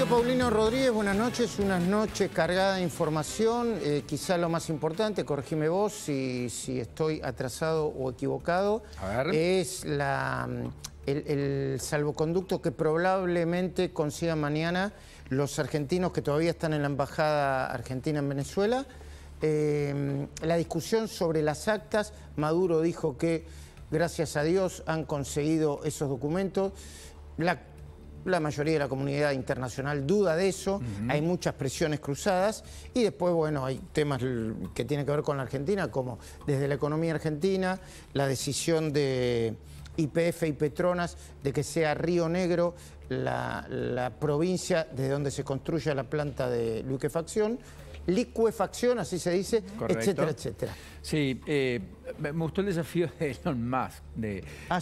Sergio Paulino Rodríguez, buenas noches. Unas noches cargadas de información. Quizá lo más importante, corregime vos si estoy atrasado o equivocado, es el salvoconducto que probablemente consigan mañana los argentinos que todavía están en la embajada argentina en Venezuela. La discusión sobre las actas. Maduro dijo que, gracias a Dios, han conseguido esos documentos. La mayoría de la comunidad internacional duda de eso, hay muchas presiones cruzadas y después, bueno, hay temas que tienen que ver con la Argentina, como desde la economía argentina, la decisión de YPF y Petronas de que sea Río Negro la provincia desde donde se construya la planta de liquefacción, así se dice, correcto, etcétera, etcétera. Sí, me gustó el desafío de Elon Musk,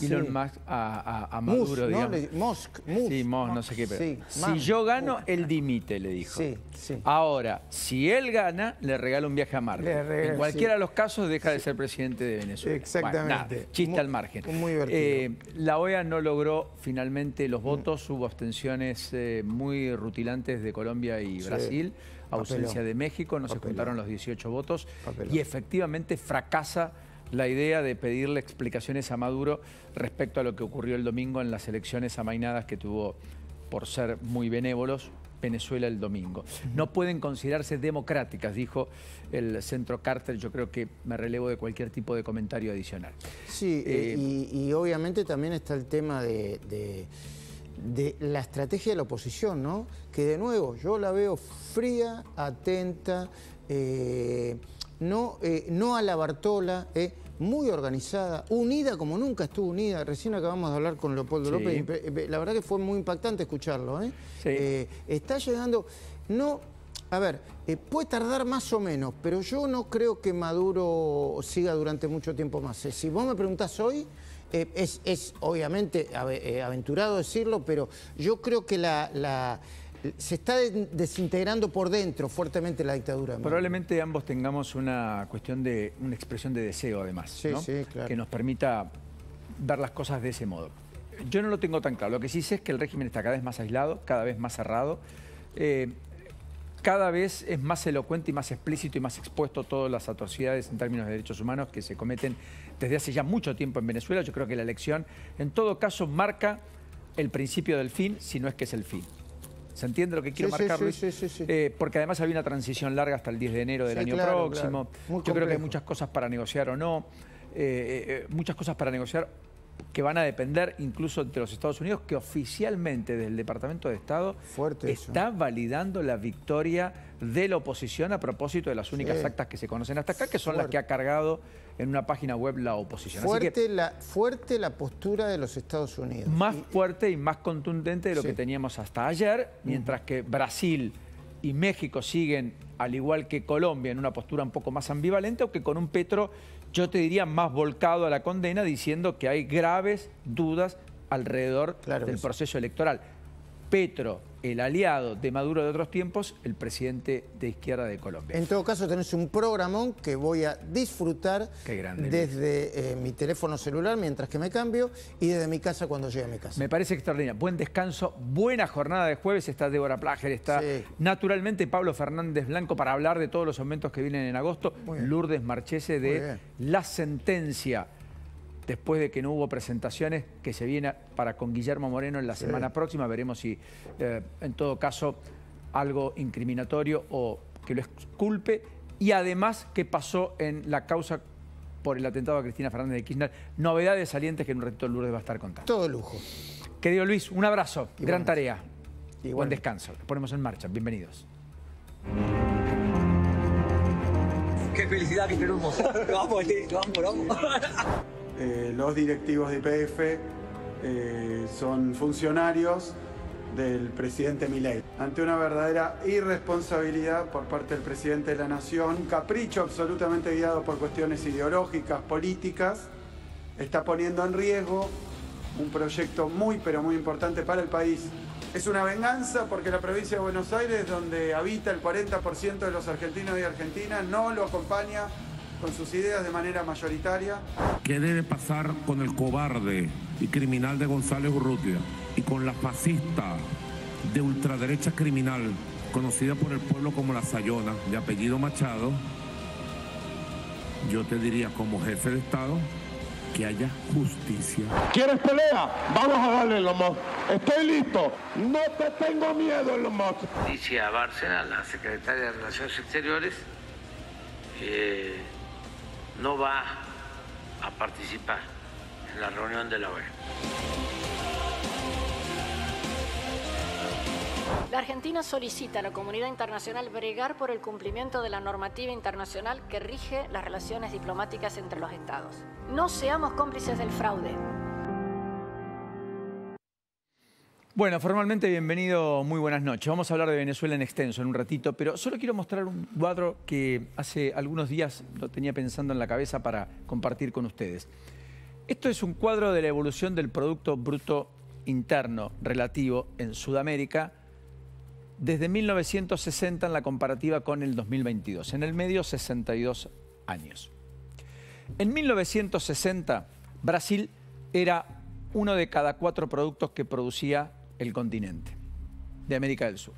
Elon Musk a Maduro, Musk, digamos. ¿no? Musk. Sí, Musk, no sé qué, pero sí, si yo gano, él dimite, le dijo. Sí, sí. Ahora, si él gana, le regala un viaje a Marte. En cualquiera de los casos, deja de ser presidente de Venezuela. Exactamente. Bueno, nada, chiste al margen. Muy divertido. La OEA no logró finalmente los votos, hubo abstenciones muy rutilantes de Colombia y Brasil. Ausencia de México, no se juntaron los 18 votos y efectivamente fracasa la idea de pedirle explicaciones a Maduro respecto a lo que ocurrió el domingo en las elecciones amainadas que tuvo, por ser muy benévolos, Venezuela el domingo. No pueden considerarse democráticas, dijo el Centro Carter. Yo creo que me relevo de cualquier tipo de comentario adicional. Sí, y obviamente también está el tema de la estrategia de la oposición, ¿no? Que de nuevo yo la veo fría, atenta, no a la Bartola, muy organizada, unida como nunca estuvo unida. Recién acabamos de hablar con Leopoldo López, la verdad que fue muy impactante escucharlo. Está llegando, a ver, puede tardar más o menos, pero yo no creo que Maduro siga durante mucho tiempo más. Si vos me preguntás hoy, es obviamente aventurado decirlo, pero yo creo que se está desintegrando por dentro fuertemente la dictadura. Probablemente ambos tengamos una expresión de deseo, además, sí, ¿no? Sí, claro. Que nos permita ver las cosas de ese modo. Yo no lo tengo tan claro. Lo que sí sé es que el régimen está cada vez más aislado, cada vez más cerrado. Cada vez es más elocuente y más explícito y más expuesto a todas las atrocidades en términos de derechos humanos que se cometen desde hace ya mucho tiempo en Venezuela. Yo creo que la elección, en todo caso, marca el principio del fin, si no es que es el fin. ¿Se entiende lo que quiero marcar, Luis? Sí. Porque además había una transición larga hasta el 10 de enero del año próximo. Claro. Yo creo que hay muchas cosas para negociar o no. Muchas cosas para negociar que van a depender incluso de los Estados Unidos, que oficialmente desde el Departamento de Estado está validando la victoria de la oposición a propósito de las únicas actas que se conocen hasta acá, que son las que ha cargado en una página web la oposición. Fuerte la postura de los Estados Unidos. Más fuerte y más contundente de lo que teníamos hasta ayer, mientras que Brasil y México siguen, al igual que Colombia, en una postura un poco más ambivalente, o que con un Petro, yo te diría, más volcado a la condena, diciendo que hay graves dudas alrededor del proceso electoral. Petro, el aliado de Maduro de otros tiempos, el presidente de izquierda de Colombia. En todo caso, tenés un programón que voy a disfrutar desde mi teléfono celular mientras que me cambio y desde mi casa cuando llegue a mi casa. Me parece extraordinario. Buen descanso, buena jornada de jueves. Está Débora Plager, está naturalmente Pablo Fernández Blanco para hablar de todos los aumentos que vienen en agosto. Lourdes Marchese de la sentencia, después de que no hubo presentaciones, que se viene para con Guillermo Moreno en la semana próxima. Veremos si, en todo caso, algo incriminatorio o que lo exculpe. Y además, qué pasó en la causa por el atentado a Cristina Fernández de Kirchner. Novedades salientes que en un ratito Lourdes va a estar contando. Todo lujo. Querido Luis, un abrazo. Gran tarea. Buen descanso. Nos ponemos en marcha. Bienvenidos. Qué felicidad que tenemos. Vamos. Los directivos de YPF son funcionarios del presidente Milei. Ante una verdadera irresponsabilidad por parte del presidente de la Nación, un capricho absolutamente guiado por cuestiones ideológicas, políticas, está poniendo en riesgo un proyecto muy pero muy importante para el país. Es una venganza porque la provincia de Buenos Aires, donde habita el 40% de los argentinos y argentinas, no lo acompaña con sus ideas de manera mayoritaria. ¿Qué debe pasar con el cobarde y criminal de González Urrutia y con la fascista de ultraderecha criminal, conocida por el pueblo como la Sayona, de apellido Machado, yo te diría como jefe de Estado que haya justicia. ¿Quieres pelea? Vamos a darle, Elon Musk. Estoy listo. No te tengo miedo, Elon Musk. Alicia Bárcena, la secretaria de Relaciones Exteriores, no va a participar en la reunión de la OEA. La Argentina solicita a la comunidad internacional bregar por el cumplimiento de la normativa internacional que rige las relaciones diplomáticas entre los estados. No seamos cómplices del fraude. Bueno, formalmente bienvenido, muy buenas noches. Vamos a hablar de Venezuela en extenso en un ratito, pero solo quiero mostrar un cuadro que hace algunos días lo tenía pensando en la cabeza para compartir con ustedes. Esto es un cuadro de la evolución del Producto Bruto Interno relativo en Sudamérica desde 1960 en la comparativa con el 2022. En el medio, 62 años. En 1960, Brasil era uno de cada 4 productos que producía el continente de América del Sur.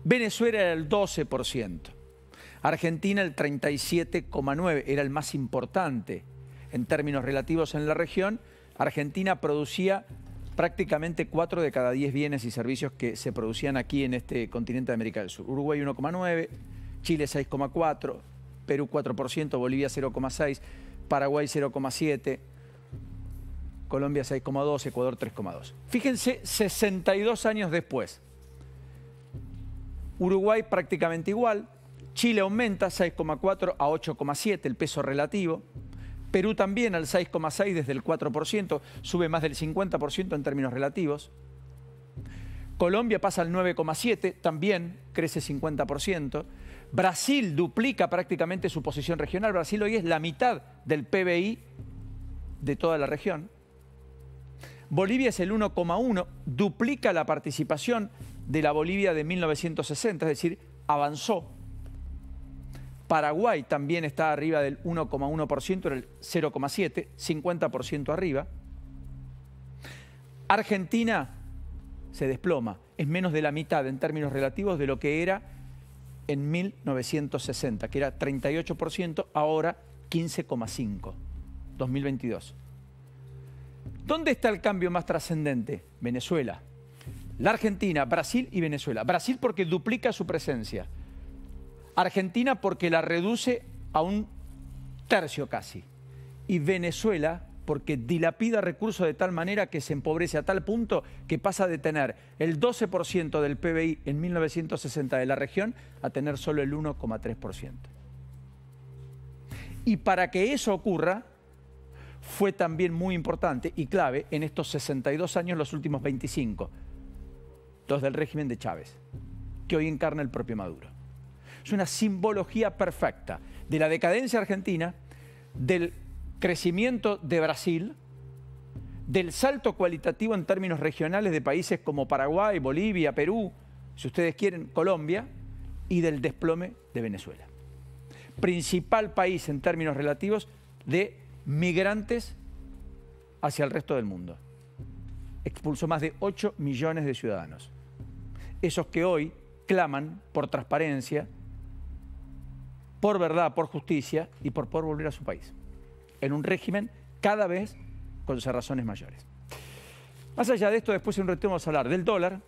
Venezuela era el 12%. Argentina el 37,9%, era el más importante en términos relativos en la región. Argentina producía prácticamente 4 de cada 10 bienes y servicios que se producían aquí en este continente de América del Sur. Uruguay 1,9%, Chile 6,4%, Perú 4%, Bolivia 0,6%, Paraguay 0,7%, Colombia 6,2%, Ecuador 3,2%. Fíjense, 62 años después. Uruguay prácticamente igual, Chile aumenta 6,4 a 8,7 el peso relativo. Perú también al 6,6 desde el 4%, sube más del 50% en términos relativos. Colombia pasa al 9,7, también crece 50%. Brasil duplica prácticamente su posición regional. Brasil hoy es la mitad del PBI de toda la región. Bolivia es el 1,1, duplica la participación de la Bolivia de 1960, es decir, avanzó. Paraguay también está arriba del 1,1%, era el 0,7%, 50% arriba. Argentina se desploma, es menos de la mitad en términos relativos de lo que era en 1960, que era 38%, ahora 15,5%, 2022. ¿Dónde está el cambio más trascendente? Venezuela. La Argentina, Brasil y Venezuela. Brasil porque duplica su presencia. Argentina porque la reduce a un tercio casi. Y Venezuela porque dilapida recursos de tal manera que se empobrece a tal punto que pasa de tener el 12% del PBI en 1960 de la región a tener solo el 1,3%. Y para que eso ocurra, fue también muy importante y clave en estos 62 años, los últimos 25, los del régimen de Chávez, que hoy encarna el propio Maduro. Es una simbología perfecta de la decadencia argentina, del crecimiento de Brasil, del salto cualitativo en términos regionales de países como Paraguay, Bolivia, Perú, si ustedes quieren, Colombia, y del desplome de Venezuela. Principal país en términos relativos de migrantes hacia el resto del mundo. Expulsó más de 8 millones de ciudadanos. Esos que hoy claman por transparencia, por verdad, por justicia y por poder volver a su país, en un régimen cada vez con cerrazones mayores. Más allá de esto, después en un ratito vamos a hablar del dólar.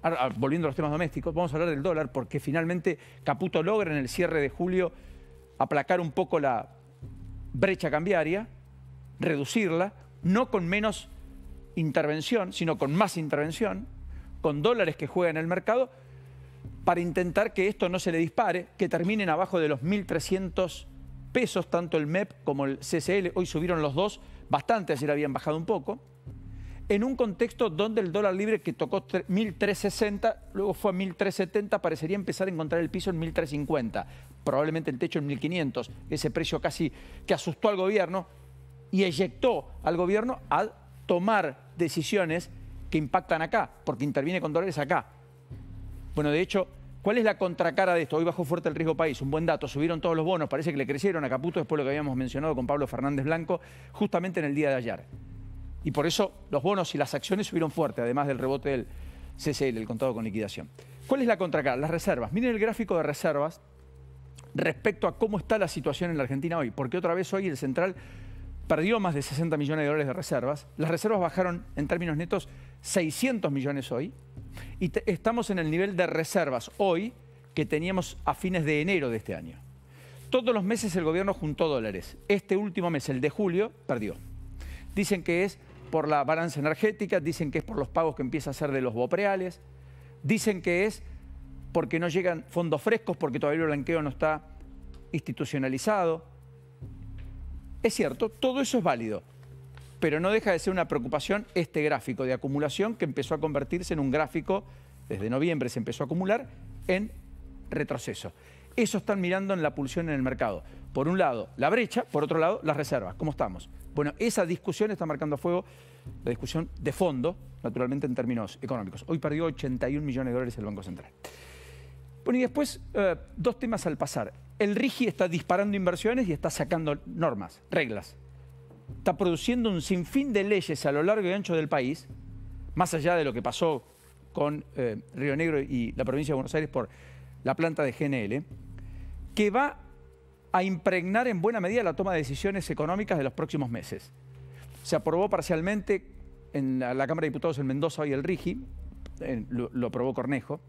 Ahora, volviendo a los temas domésticos, vamos a hablar del dólar porque finalmente Caputo logra en el cierre de julio aplacar un poco la brecha cambiaria, reducirla, no con menos intervención, sino con más intervención, con dólares que juegan en el mercado, para intentar que esto no se le dispare, que terminen abajo de los 1.300 pesos, tanto el MEP como el CCL. Hoy subieron los dos bastante, ayer habían bajado un poco, en un contexto donde el dólar libre que tocó 1.360, luego fue a 1.370, parecería empezar a encontrar el piso en 1.350, probablemente el techo en 1.500, ese precio casi que asustó al gobierno y eyectó al gobierno a tomar decisiones que impactan acá, porque interviene con dólares acá. Bueno, de hecho, ¿cuál es la contracara de esto? Hoy bajó fuerte el riesgo país, un buen dato, subieron todos los bonos, parece que le crecieron a Caputo después de lo que habíamos mencionado con Pablo Fernández Blanco, justamente en el día de ayer. Y por eso los bonos y las acciones subieron fuerte, además del rebote CCL, el contado con liquidación. ¿Cuál es la contracara? Las reservas. Miren el gráfico de reservas respecto a cómo está la situación en la Argentina hoy, porque otra vez hoy el Central perdió más de 60 millones de dólares de reservas. Las reservas bajaron en términos netos 600 millones hoy y estamos en el nivel de reservas hoy que teníamos a fines de enero de este año. Todos los meses el gobierno juntó dólares. Este último mes, el de julio, perdió. Dicen que es por la balanza energética, dicen que es por los pagos que empieza a hacer de los bopreales, dicen que es porque no llegan fondos frescos, porque todavía el blanqueo no está institucionalizado. Es cierto, todo eso es válido, pero no deja de ser una preocupación este gráfico de acumulación que empezó a convertirse en un gráfico, desde noviembre se empezó a acumular, en retroceso. Eso están mirando en la pulsión en el mercado. Por un lado, la brecha, por otro lado, las reservas. ¿Cómo estamos? Bueno, esa discusión está marcando a fuego la discusión de fondo, naturalmente en términos económicos. Hoy perdió 81 millones de dólares el Banco Central. Bueno, y después, dos temas al pasar. El RIGI está disparando inversiones y está sacando normas, reglas. Está produciendo un sinfín de leyes a lo largo y ancho del país, más allá de lo que pasó con Río Negro y la provincia de Buenos Aires por la planta de GNL, que va a impregnar en buena medida la toma de decisiones económicas de los próximos meses. Se aprobó parcialmente en la Cámara de Diputados en Mendoza hoy el RIGI, lo aprobó Cornejo.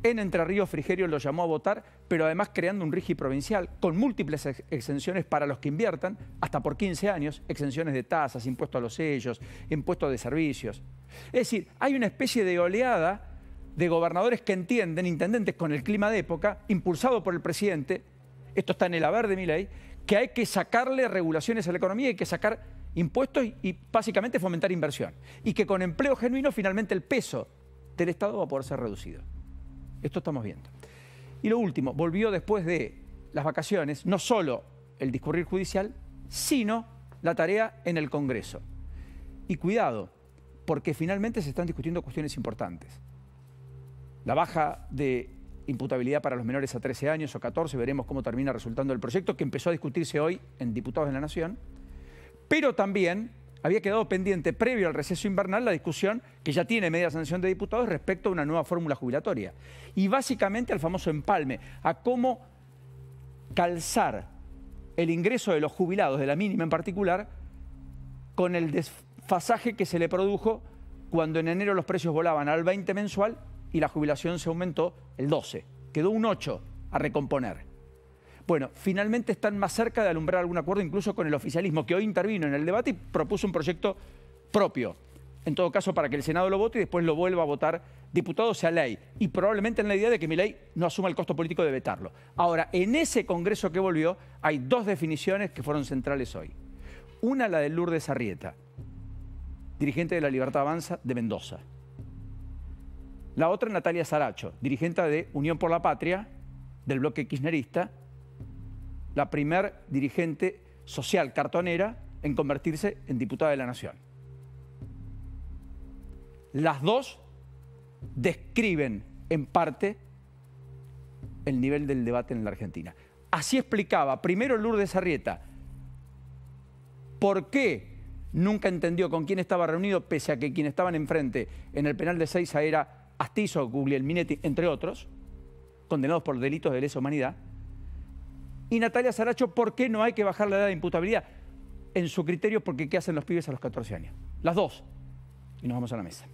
En Entre Ríos, Frigerio lo llamó a votar, pero además creando un RIGI provincial con múltiples exenciones para los que inviertan, hasta por 15 años, exenciones de tasas, impuestos a los sellos, impuestos de servicios. Es decir, hay una especie de oleada de gobernadores que entienden, intendentes con el clima de época, impulsado por el presidente, esto está en el haber de Milei, que hay que sacarle regulaciones a la economía, hay que sacar impuestos y básicamente fomentar inversión. Y que con empleo genuino finalmente el peso del Estado va a poder ser reducido. Esto estamos viendo. Y lo último, volvió después de las vacaciones, no solo el discurrir judicial, sino la tarea en el Congreso. Y cuidado, porque finalmente se están discutiendo cuestiones importantes. La baja de imputabilidad para los menores a 13 años o 14, veremos cómo termina resultando el proyecto, que empezó a discutirse hoy en Diputados de la Nación, pero también había quedado pendiente, previo al receso invernal, la discusión que ya tiene media sanción de diputados respecto a una nueva fórmula jubilatoria. Y básicamente al famoso empalme, a cómo calzar el ingreso de los jubilados, de la mínima en particular, con el desfasaje que se le produjo cuando en enero los precios volaban al 20 mensual y la jubilación se aumentó el 12. Quedó un 8 a recomponer. Bueno, finalmente están más cerca de alumbrar algún acuerdo, incluso con el oficialismo, que hoy intervino en el debate y propuso un proyecto propio. En todo caso, para que el Senado lo vote y después lo vuelva a votar diputado, sea ley. Y probablemente en la idea de que Milei no asuma el costo político de vetarlo. Ahora, en ese Congreso que volvió, hay dos definiciones que fueron centrales hoy. Una, la de Lourdes Arrieta, dirigente de la Libertad Avanza de Mendoza. La otra, Natalia Saracho, dirigente de Unión por la Patria, del bloque kirchnerista, la primer dirigente social cartonera en convertirse en diputada de la Nación. Las dos describen en parte el nivel del debate en la Argentina. Así explicaba primero Lourdes Arrieta por qué nunca entendió con quién estaba reunido, pese a que quienes estaban enfrente en el penal de Seiza era Astizo, Guglielminetti, entre otros, condenados por delitos de lesa humanidad. Y Natalia Saracho, ¿por qué no hay que bajar la edad de imputabilidad? En su criterio, porque ¿qué hacen los pibes a los 14 años? Las dos. Y nos vamos a la mesa.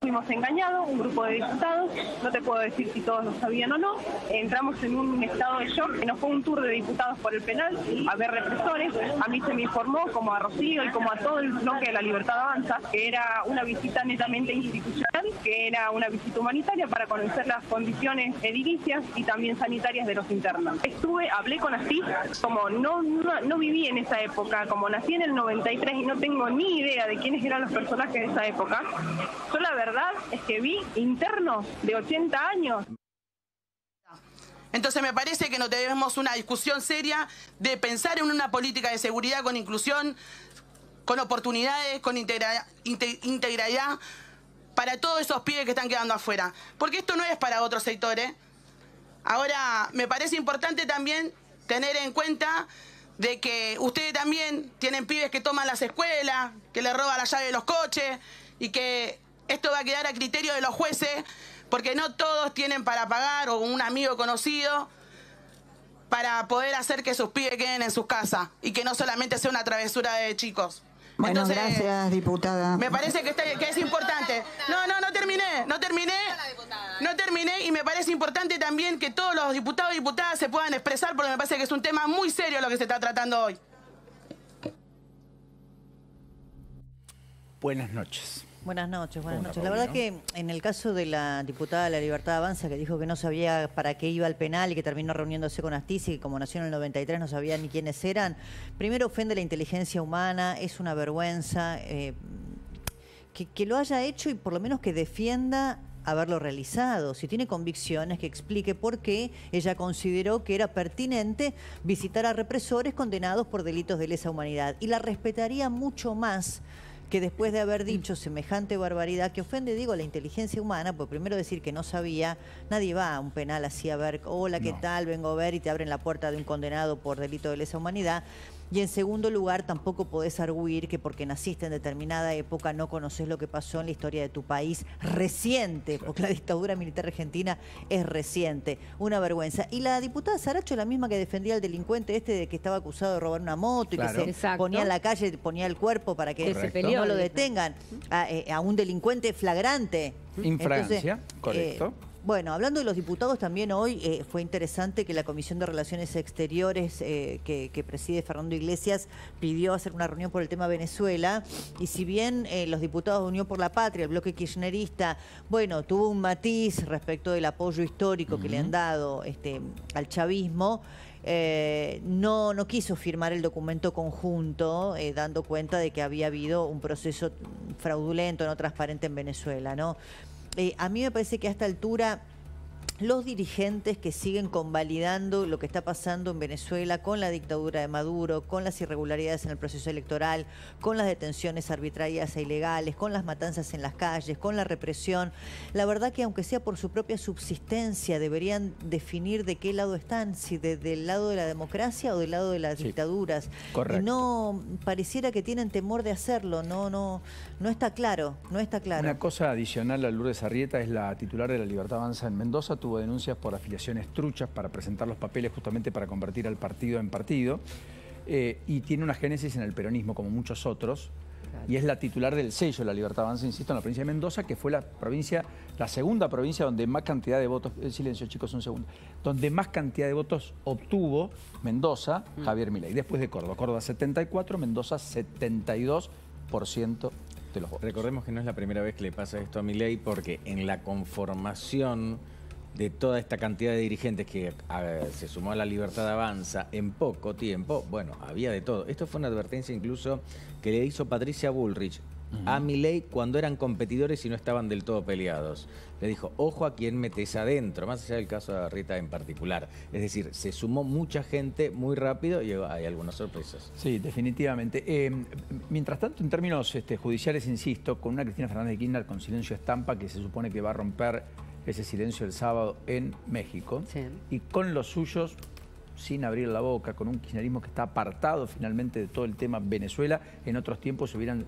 Fuimos engañados, un grupo de diputados, no te puedo decir si todos lo sabían o no, entramos en un estado de shock, nos fue un tour de diputados por el penal, a ver represores, a mí se me informó, como a Rocío y como a todo el bloque de la Libertad Avanza, que era una visita netamente institucional, que era una visita humanitaria para conocer las condiciones edilicias y también sanitarias de los internos. Hablé con Asís, como no viví en esa época, como nací en el 93 y no tengo ni idea de quiénes eran los personajes de esa época, yo la verdad es que vi internos de 80 años. Entonces me parece que no tenemos una discusión seria de pensar en una política de seguridad con inclusión, con oportunidades, con integralidad para todos esos pibes que están quedando afuera. Porque esto no es para otros sectores. Ahora, me parece importante también tener en cuenta de que ustedes también tienen pibes que toman las escuelas, que les roban la llave de los coches y que Esto va a quedar a criterio de los jueces, porque no todos tienen para pagar o un amigo conocido para poder hacer que sus pibes queden en sus casas y que no solamente sea una travesura de chicos. Bueno, entonces, gracias, diputada. Me parece que es importante. No terminé y me parece importante también que todos los diputados y diputadas se puedan expresar, porque me parece que es un tema muy serio lo que se está tratando hoy. Buenas noches. Buenas noches, buenas noches. La verdad que en el caso de la diputada de La Libertad Avanza, que dijo que no sabía para qué iba al penal y que terminó reuniéndose con Astiz y que como nació en el 93 no sabía ni quiénes eran, primero ofende la inteligencia humana, es una vergüenza que lo haya hecho y por lo menos que defienda haberlo realizado. Si tiene convicciones, que explique por qué ella consideró que era pertinente visitar a represores condenados por delitos de lesa humanidad. Y la respetaría mucho más que después de haber dicho semejante barbaridad que ofende, digo, la inteligencia humana, pues primero decir que no sabía, nadie va a un penal así a ver, hola, ¿qué tal? Vengo a ver y te abren la puerta de un condenado por delito de lesa humanidad. Y en segundo lugar, tampoco podés arguir que porque naciste en determinada época no conoces lo que pasó en la historia de tu país reciente, porque la dictadura militar argentina es reciente. Una vergüenza. Y la diputada Saracho, la misma que defendía al delincuente de que estaba acusado de robar una moto y que se ponía en la calle, ponía el cuerpo para que no lo detengan, a un delincuente flagrante. Infragancia, correcto. Bueno, hablando de los diputados, también hoy fue interesante que la Comisión de Relaciones Exteriores que preside Fernando Iglesias pidió hacer una reunión por el tema Venezuela, y si bien los diputados de Unión por la Patria, el bloque kirchnerista, bueno, tuvo un matiz respecto del apoyo histórico que le han dado al chavismo, no quiso firmar el documento conjunto, dando cuenta de que había habido un proceso fraudulento, no transparente en Venezuela, ¿no? A mí me parece que a esta altura los dirigentes que siguen convalidando lo que está pasando en Venezuela con la dictadura de Maduro, con las irregularidades en el proceso electoral, con las detenciones arbitrarias e ilegales, con las matanzas en las calles, con la represión, la verdad que aunque sea por su propia subsistencia deberían definir de qué lado están, si del lado de la democracia o del lado de las dictaduras. Correcto. Y no pareciera que tienen temor de hacerlo, no está claro, no está claro. Una cosa adicional a Lourdes Arrieta es la titular de La Libertad Avanza en Mendoza. Tuvo denuncias por afiliaciones truchas para presentar los papeles justamente para convertir al partido en partido, y tiene una génesis en el peronismo como muchos otros, y es la titular del sello La Libertad Avanza, insisto, en la provincia de Mendoza, que fue la segunda provincia donde más cantidad de votos, silencio chicos un segundo, donde más cantidad de votos obtuvo Mendoza, Javier Milei, después de Córdoba. Córdoba 74, Mendoza 72% de los votos. Recordemos que no es la primera vez que le pasa esto a Milei, porque en la conformación de toda esta cantidad de dirigentes que se sumó a La Libertad Avanza en poco tiempo, bueno, había de todo. Esto fue una advertencia incluso que le hizo Patricia Bullrich a Milei cuando eran competidores y no estaban del todo peleados. Le dijo, ojo a quién metés adentro, más allá del caso de Arrieta en particular. Es decir, se sumó mucha gente muy rápido y hay algunas sorpresas. Sí, definitivamente. Mientras tanto, en términos judiciales, insisto, con una Cristina Fernández de Kirchner con silencio estampa, que se supone que va a romper ese silencio el sábado en México, y con los suyos sin abrir la boca, con un kirchnerismo que está apartado finalmente de todo el tema Venezuela. En otros tiempos se hubieran